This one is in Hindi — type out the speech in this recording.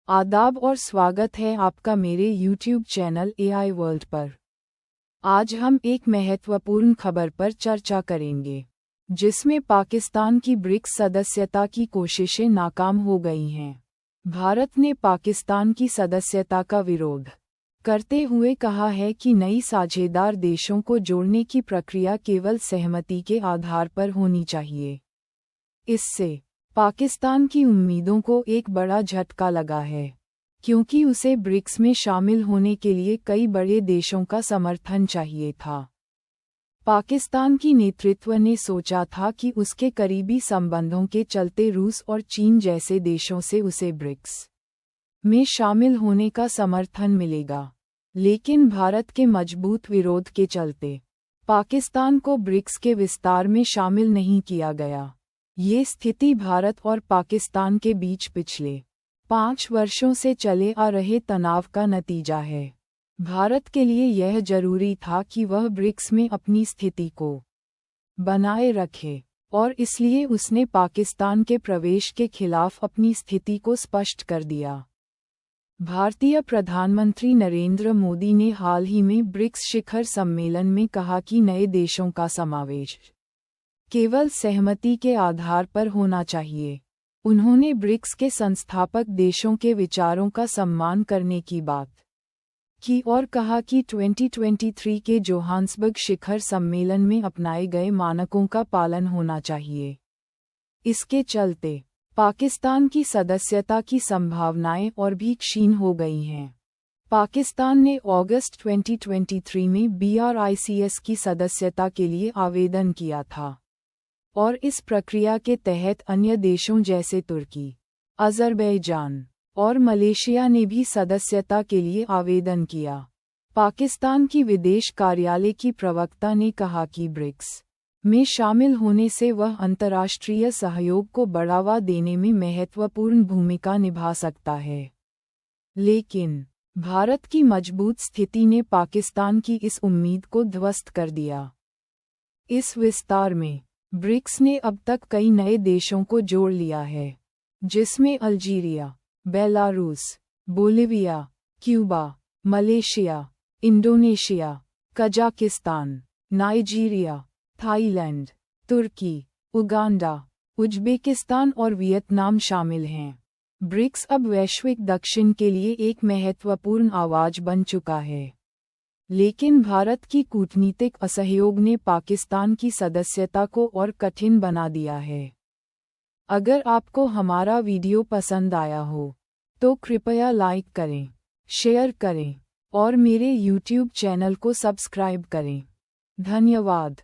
आदाब और स्वागत है आपका मेरे YouTube चैनल AI वर्ल्ड पर। आज हम एक महत्वपूर्ण खबर पर चर्चा करेंगे, जिसमें पाकिस्तान की ब्रिक्स सदस्यता की कोशिशें नाकाम हो गई हैं। भारत ने पाकिस्तान की सदस्यता का विरोध करते हुए कहा है कि नई साझेदार देशों को जोड़ने की प्रक्रिया केवल सहमति के आधार पर होनी चाहिए। इससे पाकिस्तान की उम्मीदों को एक बड़ा झटका लगा है, क्योंकि उसे ब्रिक्स में शामिल होने के लिए कई बड़े देशों का समर्थन चाहिए था। पाकिस्तान की नेतृत्व ने सोचा था कि उसके करीबी संबंधों के चलते रूस और चीन जैसे देशों से उसे ब्रिक्स में शामिल होने का समर्थन मिलेगा, लेकिन भारत के मजबूत विरोध के चलते पाकिस्तान को ब्रिक्स के विस्तार में शामिल नहीं किया गया। ये स्थिति भारत और पाकिस्तान के बीच पिछले 5 वर्षों से चले आ रहे तनाव का नतीजा है। भारत के लिए यह जरूरी था कि वह ब्रिक्स में अपनी स्थिति को बनाए रखे, और इसलिए उसने पाकिस्तान के प्रवेश के खिलाफ अपनी स्थिति को स्पष्ट कर दिया। भारतीय प्रधानमंत्री नरेंद्र मोदी ने हाल ही में ब्रिक्स शिखर सम्मेलन में कहा कि नए देशों का समावेश केवल सहमति के आधार पर होना चाहिए। उन्होंने ब्रिक्स के संस्थापक देशों के विचारों का सम्मान करने की बात की और कहा कि 2023 के जोहान्सबर्ग शिखर सम्मेलन में अपनाए गए मानकों का पालन होना चाहिए। इसके चलते पाकिस्तान की सदस्यता की संभावनाएं और भी क्षीण हो गई हैं। पाकिस्तान ने अगस्त 2023 में BRICS की सदस्यता के लिए आवेदन किया था, और इस प्रक्रिया के तहत अन्य देशों जैसे तुर्की, अज़रबैजान और मलेशिया ने भी सदस्यता के लिए आवेदन किया। पाकिस्तान की विदेश कार्यालय की प्रवक्ता ने कहा कि ब्रिक्स में शामिल होने से वह अंतर्राष्ट्रीय सहयोग को बढ़ावा देने में महत्वपूर्ण भूमिका निभा सकता है। लेकिन भारत की मजबूत स्थिति ने पाकिस्तान की इस उम्मीद को ध्वस्त कर दिया। इस विस्तार में ब्रिक्स ने अब तक कई नए देशों को जोड़ लिया है, जिसमें Algeria, Belarus, Bolivia, Cuba, Malaysia, Indonesia, Kazakhstan, Nigeria, Thailand, तुर्की, उगांडा, उज्बेकिस्तान और वियतनाम शामिल हैं। ब्रिक्स अब वैश्विक दक्षिण के लिए एक महत्वपूर्ण आवाज बन चुका है। लेकिन भारत की कूटनीतिक असहयोग ने पाकिस्तान की सदस्यता को और कठिन बना दिया है। अगर आपको हमारा वीडियो पसंद आया हो, तो कृपया लाइक करें, शेयर करें और मेरे YouTube चैनल को सब्सक्राइब करें। धन्यवाद।